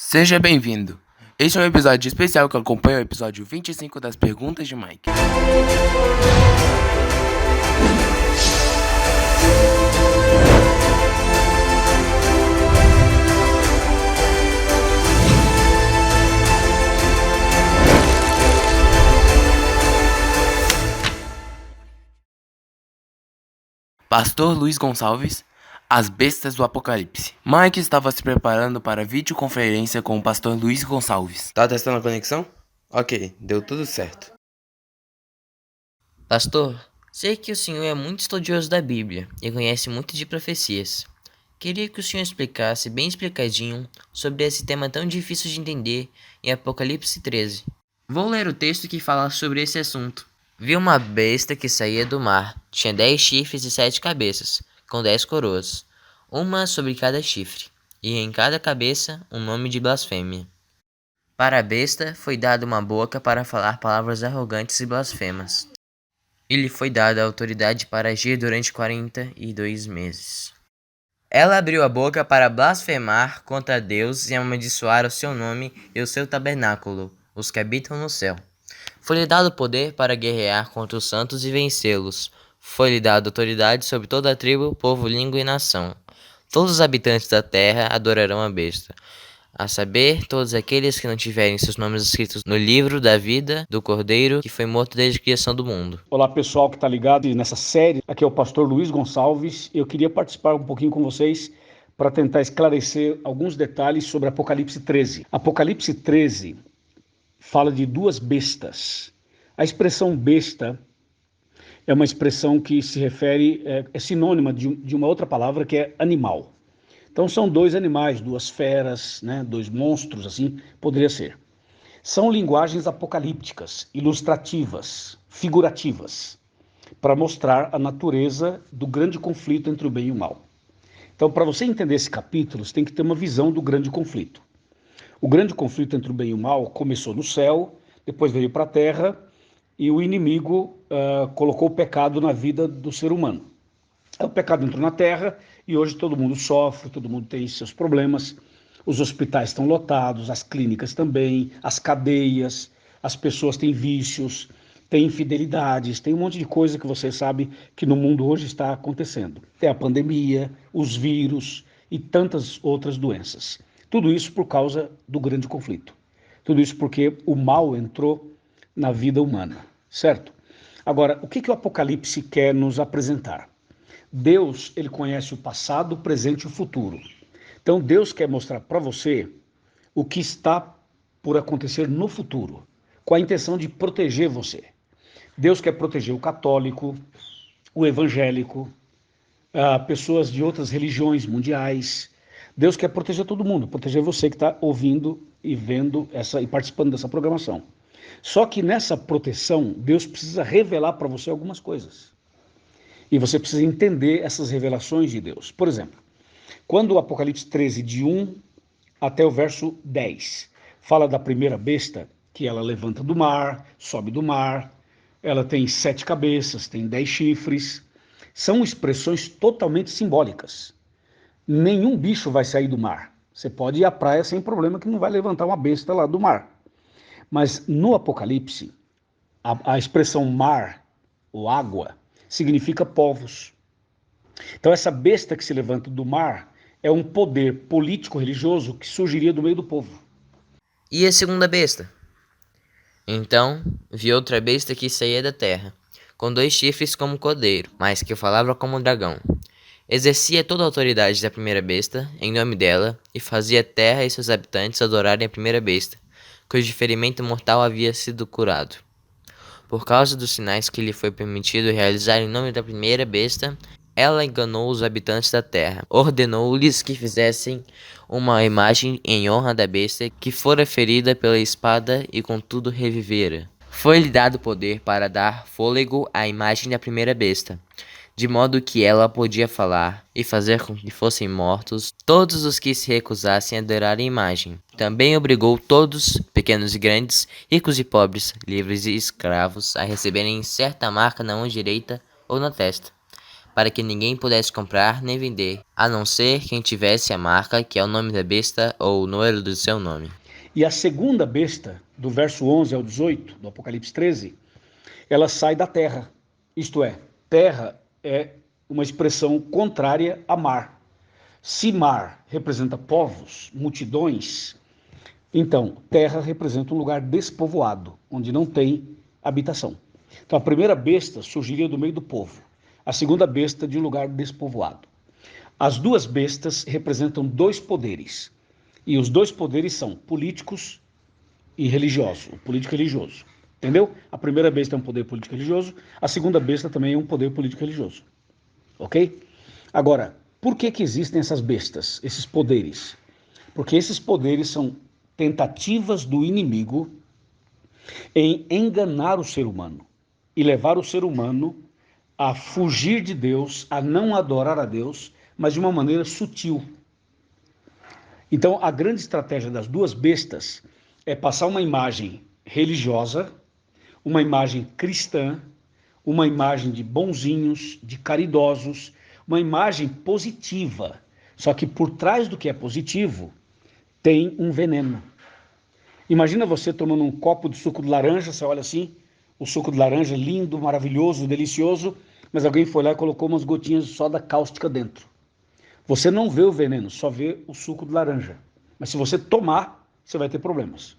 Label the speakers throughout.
Speaker 1: Seja bem-vindo. Este é um episódio especial que acompanha o episódio 25 das Perguntas de Mike. Pastor Luiz Gonçalves, As Bestas do Apocalipse. Mike estava se preparando para a videoconferência com o pastor Luiz Gonçalves. Tá testando a conexão? Ok, deu tudo certo.
Speaker 2: Pastor, sei que o senhor é muito estudioso da Bíblia e conhece muito de profecias. Queria que o senhor explicasse bem explicadinho sobre esse tema tão difícil de entender em Apocalipse 13. Vou ler o texto que fala sobre esse assunto. Vi uma besta que saía do mar, tinha 10 chifres e 7 cabeças, com 10 coroas, uma sobre cada chifre, e em cada cabeça um nome de blasfêmia. Para a besta foi dada uma boca para falar palavras arrogantes e blasfemas. E lhe foi dada a autoridade para agir durante 42 meses. Ela abriu a boca para blasfemar contra Deus e amaldiçoar o seu nome e o seu tabernáculo, os que habitam no céu. Foi-lhe dado poder para guerrear contra os santos e vencê-los. Foi-lhe dada autoridade sobre toda a tribo, povo, língua e nação. Todos os habitantes da terra adorarão a besta, a saber, todos aqueles que não tiverem seus nomes escritos no livro da vida do Cordeiro, que foi morto desde a criação do mundo.
Speaker 3: Olá pessoal que está ligado nessa série, aqui é o pastor Luiz Gonçalves. Eu queria participar um pouquinho com vocês para tentar esclarecer alguns detalhes sobre Apocalipse 13. Apocalipse 13 fala de duas bestas. A expressão besta é uma expressão que se refere, é sinônima de uma outra palavra que é animal. Então são dois animais, duas feras, dois monstros, assim poderia ser. São linguagens apocalípticas, ilustrativas, figurativas, para mostrar a natureza do grande conflito entre o bem e o mal. Então, para você entender esse capítulo, você tem que ter uma visão do grande conflito. O grande conflito entre o bem e o mal começou no céu, depois veio para a terra, e o inimigo colocou o pecado na vida do ser humano. O pecado entrou na terra e hoje todo mundo sofre, todo mundo tem seus problemas. Os hospitais estão lotados, as clínicas também, as cadeias, as pessoas têm vícios, têm infidelidades, tem um monte de coisa que você sabe que no mundo hoje está acontecendo. Tem a pandemia, os vírus e tantas outras doenças. Tudo isso por causa do grande conflito. Tudo isso porque o mal entrou na vida humana, certo? Agora, o que o Apocalipse quer nos apresentar? Deus, ele conhece o passado, o presente e o futuro. Então Deus quer mostrar para você o que está por acontecer no futuro, com a intenção de proteger você. Deus quer proteger o católico, o evangélico, pessoas de outras religiões mundiais. Deus quer proteger todo mundo, proteger você que está ouvindo e vendo e participando dessa programação. Só que nessa proteção, Deus precisa revelar para você algumas coisas. E você precisa entender essas revelações de Deus. Por exemplo, quando o Apocalipse 13, de 1 até o verso 10, fala da primeira besta, que ela levanta do mar, sobe do mar, ela tem 7 cabeças, tem 10 chifres, são expressões totalmente simbólicas. Nenhum bicho vai sair do mar. Você pode ir à praia sem problema que não vai levantar uma besta lá do mar. Mas no Apocalipse, a expressão mar ou água significa povos. Então essa besta que se levanta do mar é um poder político-religioso que surgiria do meio do povo.
Speaker 2: E a segunda besta? Então vi outra besta que saía da terra, com 2 chifres como cordeiro, mas que falava como dragão. Exercia toda a autoridade da primeira besta, em nome dela, e fazia a terra e seus habitantes adorarem a primeira besta, cujo ferimento mortal havia sido curado. Por causa dos sinais que lhe foi permitido realizar em nome da primeira besta, ela enganou os habitantes da terra. Ordenou-lhes que fizessem uma imagem em honra da besta que fora ferida pela espada e contudo revivera. Foi-lhe dado poder para dar fôlego à imagem da primeira besta, de modo que ela podia falar e fazer com que fossem mortos todos os que se recusassem a adorar a imagem. Também obrigou todos, pequenos e grandes, ricos e pobres, livres e escravos, a receberem certa marca na mão direita ou na testa, para que ninguém pudesse comprar nem vender, a não ser quem tivesse a marca, que é o nome da besta ou o número do seu nome.
Speaker 3: E a segunda besta, do verso 11 ao 18, do Apocalipse 13, ela sai da terra. Isto é, terra é uma expressão contrária a mar. Se mar representa povos, multidões, então terra representa um lugar despovoado, onde não tem habitação. Então a primeira besta surgiria do meio do povo, a segunda besta de um lugar despovoado. As duas bestas representam dois poderes, e os dois poderes são políticos e religiosos, o político e religioso. Entendeu? A primeira besta é um poder político e religioso, a segunda besta também é um poder político e religioso. Ok? Agora, por que existem essas bestas, esses poderes? Porque esses poderes são tentativas do inimigo em enganar o ser humano e levar o ser humano a fugir de Deus, a não adorar a Deus, mas de uma maneira sutil. Então, a grande estratégia das duas bestas é passar uma imagem religiosa, uma imagem cristã, uma imagem de bonzinhos, de caridosos, uma imagem positiva. Só que por trás do que é positivo, tem um veneno. Imagina você tomando um copo de suco de laranja, você olha assim, o suco de laranja lindo, maravilhoso, delicioso, mas alguém foi lá e colocou umas gotinhas de soda cáustica dentro. Você não vê o veneno, só vê o suco de laranja. Mas se você tomar, você vai ter problemas.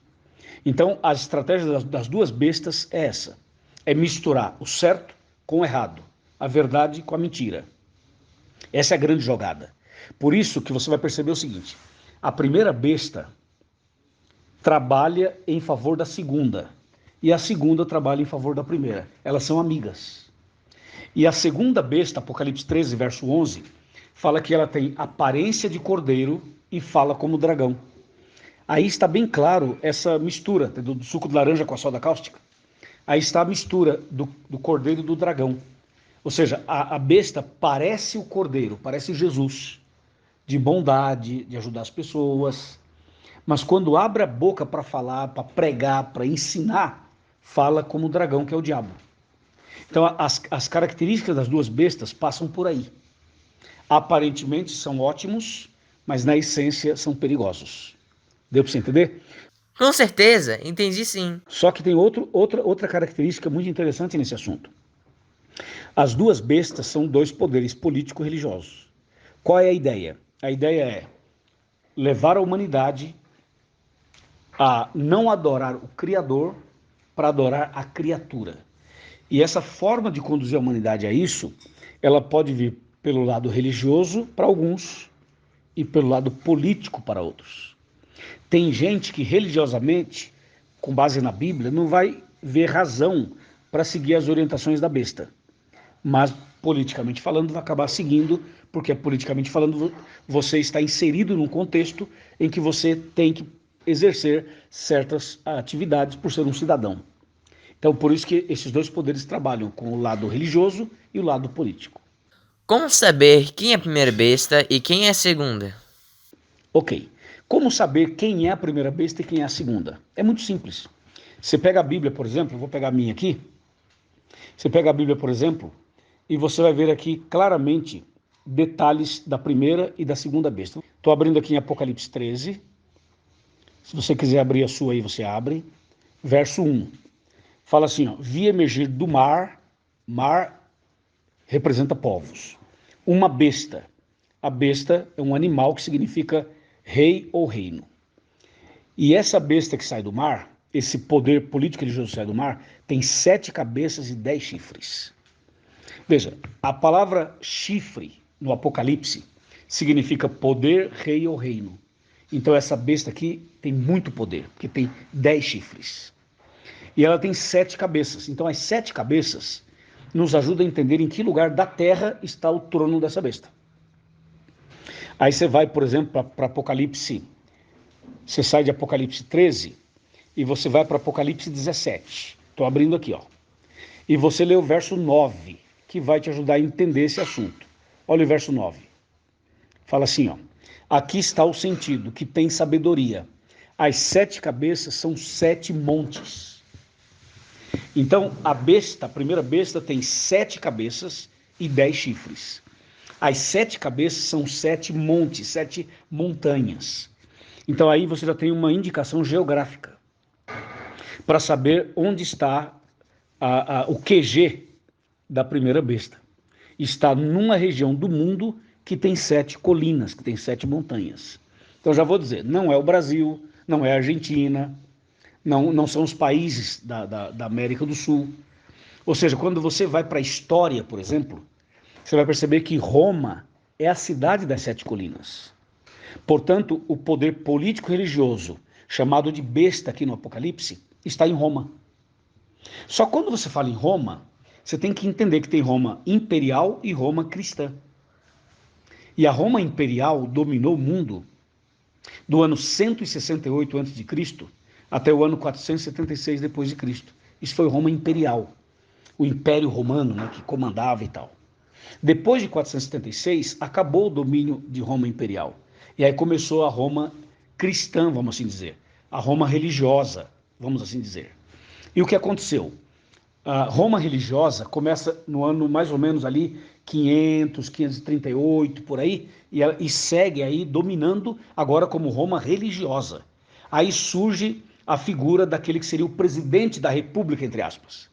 Speaker 3: Então, a estratégia das duas bestas é essa. É misturar o certo com o errado, a verdade com a mentira. Essa é a grande jogada. Por isso que você vai perceber o seguinte, a primeira besta trabalha em favor da segunda, e a segunda trabalha em favor da primeira. Elas são amigas. E a segunda besta, Apocalipse 13, verso 11, fala que ela tem aparência de cordeiro e fala como dragão. Aí está bem claro essa mistura do suco de laranja com a soda cáustica. Aí está a mistura do cordeiro e do dragão. Ou seja, a besta parece o cordeiro, parece Jesus, de bondade, de ajudar as pessoas. Mas quando abre a boca para falar, para pregar, para ensinar, fala como o dragão, que é o diabo. Então as características das duas bestas passam por aí. Aparentemente são ótimos, mas na essência são perigosos. Deu para você entender?
Speaker 2: Com certeza, entendi sim.
Speaker 3: Só que tem outra característica muito interessante nesse assunto. As duas bestas são dois poderes político e religiosos. Qual é a ideia? A ideia é levar a humanidade a não adorar o Criador para adorar a criatura. E essa forma de conduzir a humanidade a isso, ela pode vir pelo lado religioso para alguns e pelo lado político para outros. Tem gente que religiosamente, com base na Bíblia, não vai ver razão para seguir as orientações da besta. Mas, politicamente falando, vai acabar seguindo, porque, politicamente falando, você está inserido num contexto em que você tem que exercer certas atividades por ser um cidadão. Então, por isso que esses dois poderes trabalham com o lado religioso e o lado político.
Speaker 2: Como saber quem é a primeira besta e quem é a segunda?
Speaker 3: Ok. Como saber quem é a primeira besta e quem é a segunda? É muito simples. Você pega a Bíblia, por exemplo, eu vou pegar a minha aqui. Você pega a Bíblia, por exemplo, e você vai ver aqui claramente detalhes da primeira e da segunda besta. Estou abrindo aqui em Apocalipse 13. Se você quiser abrir a sua aí, você abre. Verso 1. Fala assim, ó, vi emergir do mar representa povos, uma besta. A besta é um animal que significa rei ou reino. E essa besta que sai do mar, esse poder político religioso que sai do mar, tem 7 cabeças e 10 chifres. Veja, a palavra chifre no Apocalipse significa poder, rei ou reino. Então essa besta aqui tem muito poder, porque tem 10 chifres. E ela tem 7 cabeças. Então as 7 cabeças nos ajudam a entender em que lugar da terra está o trono dessa besta. Aí você vai, por exemplo, para Apocalipse, você sai de Apocalipse 13 e você vai para Apocalipse 17. Estou abrindo aqui, ó. E você lê o verso 9, que vai te ajudar a entender esse assunto. Olha o verso 9. Fala assim, ó. Aqui está o sentido, que tem sabedoria. As 7 cabeças são 7 montes. Então, a primeira besta tem 7 cabeças e 10 chifres. As 7 cabeças são 7 montes, 7 montanhas. Então aí você já tem uma indicação geográfica para saber onde está o QG da primeira besta. Está numa região do mundo que tem 7 colinas, que tem 7 montanhas. Então já vou dizer, não é o Brasil, não é a Argentina, não são os países da América do Sul. Ou seja, quando você vai para a história, por exemplo, você vai perceber que Roma é a cidade das 7 colinas. Portanto, o poder político-religioso, chamado de besta aqui no Apocalipse, está em Roma. Só quando você fala em Roma, você tem que entender que tem Roma imperial e Roma cristã. E a Roma imperial dominou o mundo do ano 168 a.C. até o ano 476 depois de Cristo. Isso foi Roma imperial, o Império Romano, né, que comandava e tal. Depois de 476, acabou o domínio de Roma imperial. E aí começou a Roma cristã, vamos assim dizer. A Roma religiosa, vamos assim dizer. E o que aconteceu? A Roma religiosa começa no ano mais ou menos ali 500, 538, por aí, e segue aí dominando agora como Roma religiosa. Aí surge a figura daquele que seria o presidente da República, entre aspas.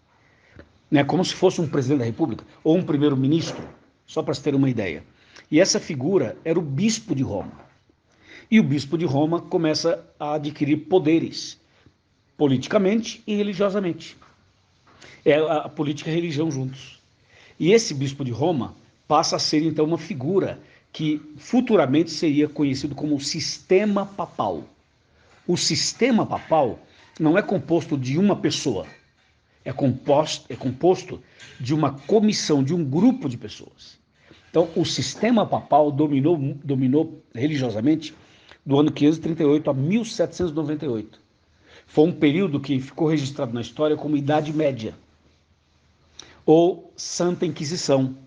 Speaker 3: Né, como se fosse um presidente da República ou um primeiro-ministro, só para se ter uma ideia. E essa figura era o bispo de Roma. E o bispo de Roma começa a adquirir poderes, politicamente e religiosamente. É a política e a religião juntos. E esse bispo de Roma passa a ser então uma figura que futuramente seria conhecido como o sistema papal. O sistema papal não é composto de uma pessoa, é composto de uma comissão, de um grupo de pessoas. Então, o sistema papal dominou religiosamente do ano 538 a 1798. Foi um período que ficou registrado na história como Idade Média, ou Santa Inquisição,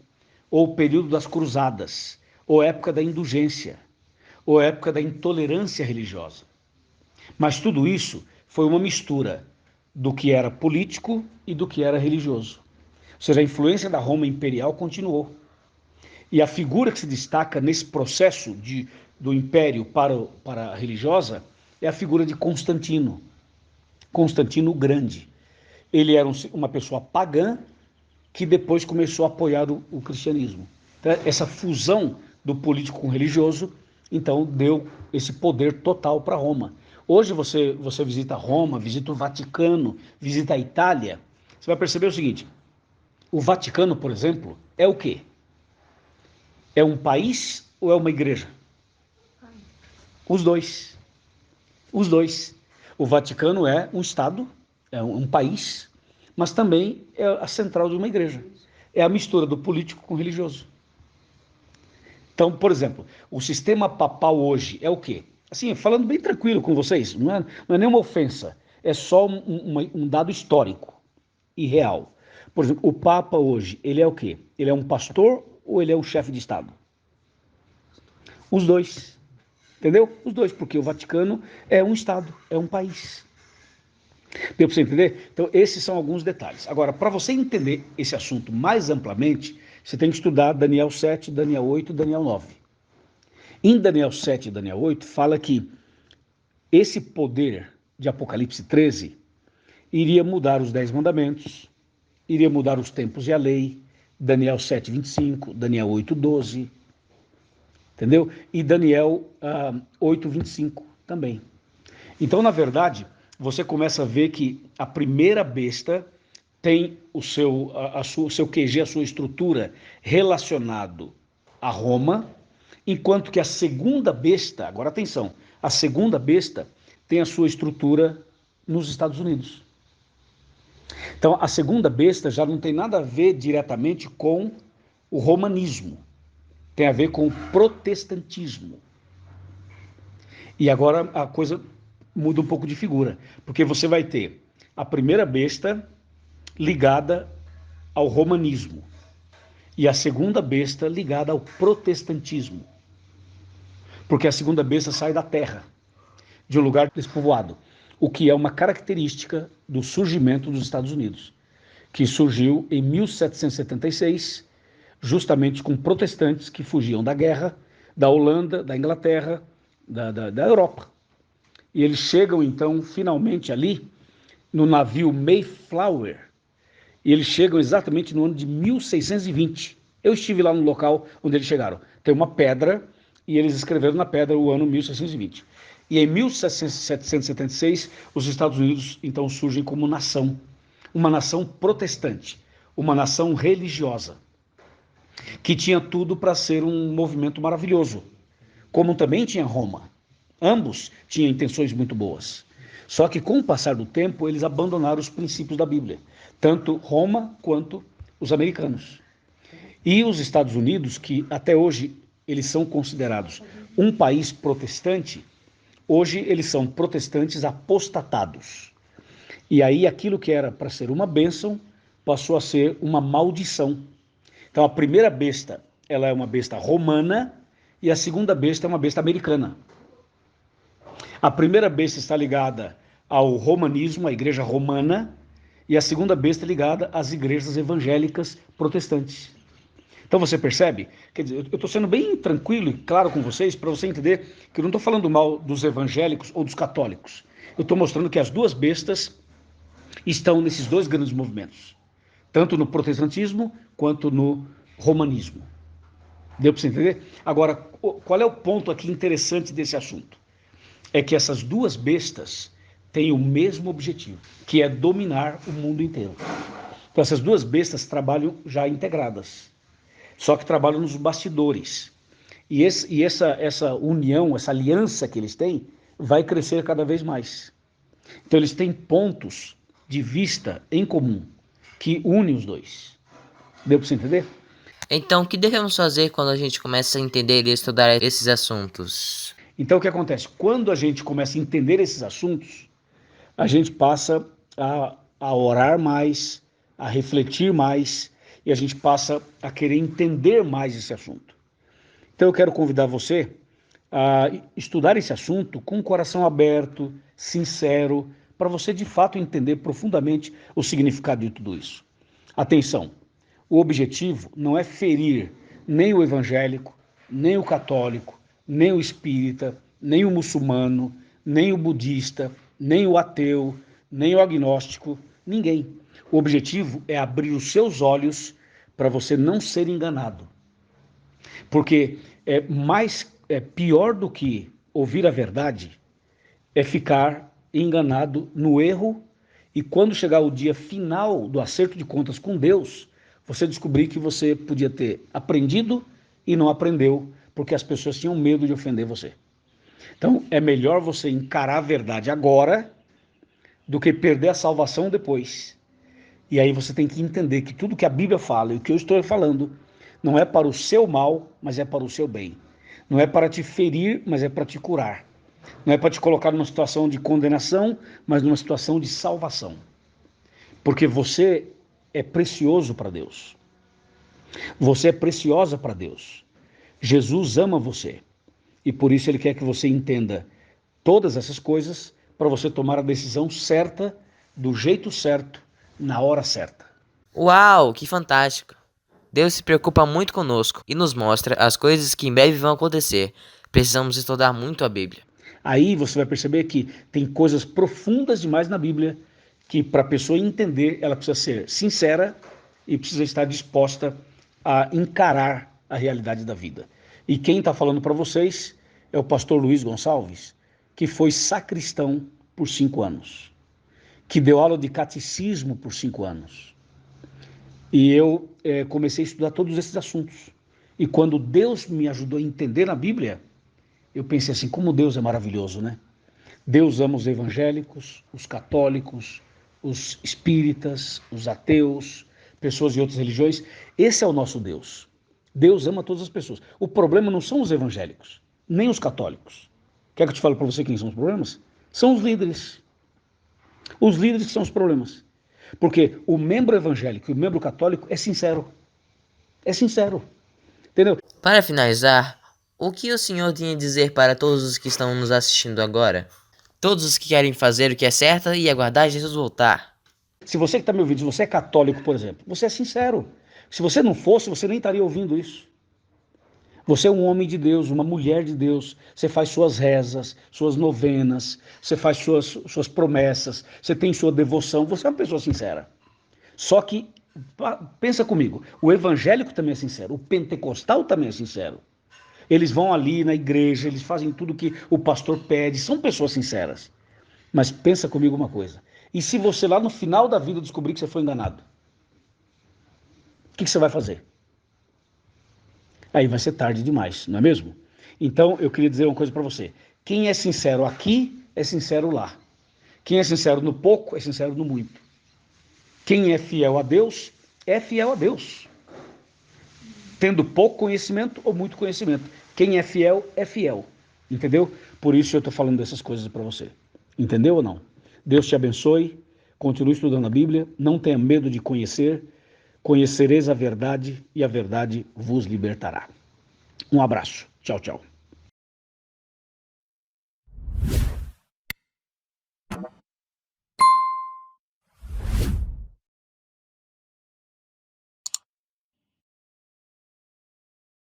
Speaker 3: ou período das Cruzadas, ou época da indulgência, ou época da intolerância religiosa. Mas tudo isso foi uma mistura do que era político e do que era religioso. Ou seja, a influência da Roma imperial continuou. E a figura que se destaca nesse processo do império para a religiosa é a figura de Constantino. Constantino o Grande. Ele era uma pessoa pagã que depois começou a apoiar o cristianismo. Então, essa fusão do político com o religioso, então, deu esse poder total para Roma. Hoje você visita Roma, visita o Vaticano, visita a Itália, você vai perceber o seguinte, o Vaticano, por exemplo, é o quê? É um país ou é uma igreja? Os dois. Os dois. O Vaticano é um estado, é um país, mas também é a central de uma igreja. É a mistura do político com o religioso. Então, por exemplo, o sistema papal hoje é o quê? Assim, falando bem tranquilo com vocês, não é nenhuma ofensa, é só um dado histórico e real. Por exemplo, o Papa hoje, ele é o quê? Ele é um pastor ou ele é um chefe de Estado? Os dois, entendeu? Os dois, porque o Vaticano é um Estado, é um país. Deu para você entender? Então, esses são alguns detalhes. Agora, para você entender esse assunto mais amplamente, você tem que estudar Daniel 7, Daniel 8, Daniel 9. Em Daniel 7 e Daniel 8, fala que esse poder de Apocalipse 13 iria mudar os 10 mandamentos, iria mudar os tempos e a lei, Daniel 7, 25, Daniel 8, 12, entendeu? E Daniel 8, 25 também. Então, na verdade, você começa a ver que a primeira besta tem o seu QG, a sua estrutura relacionado a Roma, enquanto que a segunda besta, agora atenção, a segunda besta tem a sua estrutura nos Estados Unidos. Então, a segunda besta já não tem nada a ver diretamente com o romanismo, tem a ver com o protestantismo. E agora a coisa muda um pouco de figura, porque você vai ter a primeira besta ligada ao romanismo e a segunda besta ligada ao protestantismo. Porque a segunda besta sai da terra, de um lugar despovoado, o que é uma característica do surgimento dos Estados Unidos, que surgiu em 1776, justamente com protestantes que fugiam da guerra, da Holanda, da Inglaterra, da Europa. E eles chegam, então, finalmente ali, no navio Mayflower, e eles chegam exatamente no ano de 1620. Eu estive lá no local onde eles chegaram. Tem uma pedra, e eles escreveram na pedra o ano 1620. E em 1776, os Estados Unidos, então, surgem como nação. Uma nação protestante, uma nação religiosa, que tinha tudo para ser um movimento maravilhoso, como também tinha Roma. Ambos tinham intenções muito boas. Só que com o passar do tempo, eles abandonaram os princípios da Bíblia, tanto Roma quanto os americanos. E os Estados Unidos, que até hoje eles são considerados um país protestante, hoje eles são protestantes apostatados. E aí aquilo que era para ser uma bênção passou a ser uma maldição. Então a primeira besta, ela é uma besta romana e a segunda besta é uma besta americana. A primeira besta está ligada ao romanismo, à igreja romana, e a segunda besta é ligada às igrejas evangélicas protestantes. Então você percebe? Quer dizer, eu estou sendo bem tranquilo e claro com vocês para você entender que eu não estou falando mal dos evangélicos ou dos católicos. Eu estou mostrando que as duas bestas estão nesses dois grandes movimentos, tanto no protestantismo quanto no romanismo. Deu para você entender? Agora, qual é o ponto aqui interessante desse assunto? É que essas duas bestas têm o mesmo objetivo, que é dominar o mundo inteiro. Então essas duas bestas trabalham já integradas, só que trabalham nos bastidores. E essa união, essa aliança que eles têm, vai crescer cada vez mais. Então eles têm pontos de vista em comum, que unem os dois. Deu para você entender?
Speaker 2: Então, o que devemos fazer quando a gente começa a entender e estudar esses assuntos?
Speaker 3: Então o que acontece? Quando a gente começa a entender esses assuntos, a gente passa a orar mais, a refletir mais, e a gente passa a querer entender mais esse assunto. Então eu quero convidar você a estudar esse assunto com o coração aberto, sincero, para você de fato entender profundamente o significado de tudo isso. Atenção, o objetivo não é ferir nem o evangélico, nem o católico, nem o espírita, nem o muçulmano, nem o budista, nem o ateu, nem o agnóstico, ninguém. O objetivo é abrir os seus olhos para você não ser enganado. Porque pior do que ouvir a verdade é ficar enganado no erro e quando chegar o dia final do acerto de contas com Deus, você descobrir que você podia ter aprendido e não aprendeu, porque as pessoas tinham medo de ofender você. Então, é melhor você encarar a verdade agora do que perder a salvação depois. E aí você tem que entender que tudo que a Bíblia fala e o que eu estou falando não é para o seu mal, mas é para o seu bem. Não é para te ferir, mas é para te curar. Não é para te colocar numa situação de condenação, mas numa situação de salvação. Porque você é precioso para Deus. Você é preciosa para Deus. Jesus ama você. E por isso ele quer que você entenda todas essas coisas para você tomar a decisão certa, do jeito certo, na hora certa.
Speaker 2: Uau, que fantástico! Deus se preocupa muito conosco e nos mostra as coisas que em breve vão acontecer. Precisamos estudar muito a Bíblia.
Speaker 3: Aí você vai perceber que tem coisas profundas demais na Bíblia que para a pessoa entender, ela precisa ser sincera e precisa estar disposta a encarar a realidade da vida. E quem está falando para vocês é o pastor Luiz Gonçalves, que foi sacristão por 5 anos, que deu aula de catecismo por 5 anos. E eu comecei a estudar todos esses assuntos. E quando Deus me ajudou a entender a Bíblia, eu pensei assim, como Deus é maravilhoso, né? Deus ama os evangélicos, os católicos, os espíritas, os ateus, pessoas de outras religiões. Esse é o nosso Deus. Deus ama todas as pessoas. O problema não são os evangélicos, nem os católicos. Quer que eu te fale para você quem são os problemas? São os líderes. Os líderes que são os problemas. Porque o membro evangélico e o membro católico é sincero. É sincero. Entendeu?
Speaker 2: Para finalizar, o que o Senhor tem a dizer para todos os que estão nos assistindo agora? Todos os que querem fazer o que é certo e aguardar Jesus voltar.
Speaker 3: Se você que está me ouvindo, se você é católico, por exemplo, você é sincero. Se você não fosse, você nem estaria ouvindo isso. Você é um homem de Deus, uma mulher de Deus. Você faz suas rezas, suas novenas, você faz suas promessas, você tem sua devoção. Você é uma pessoa sincera. Só que, pensa comigo, o evangélico também é sincero, o pentecostal também é sincero. Eles vão ali na igreja, eles fazem tudo que o pastor pede, são pessoas sinceras. Mas pensa comigo uma coisa. E se você lá no final da vida descobrir que você foi enganado? O que você vai fazer? Aí vai ser tarde demais, não é mesmo? Então eu queria dizer uma coisa para você. Quem é sincero aqui, é sincero lá. Quem é sincero no pouco, é sincero no muito. Quem é fiel a Deus, é fiel a Deus. Tendo pouco conhecimento ou muito conhecimento. Quem é fiel, é fiel. Entendeu? Por isso eu estou falando dessas coisas para você. Entendeu ou não? Deus te abençoe. Continue estudando a Bíblia. Não tenha medo de conhecer. Conhecereis a verdade e a verdade vos libertará. Um abraço. Tchau, tchau.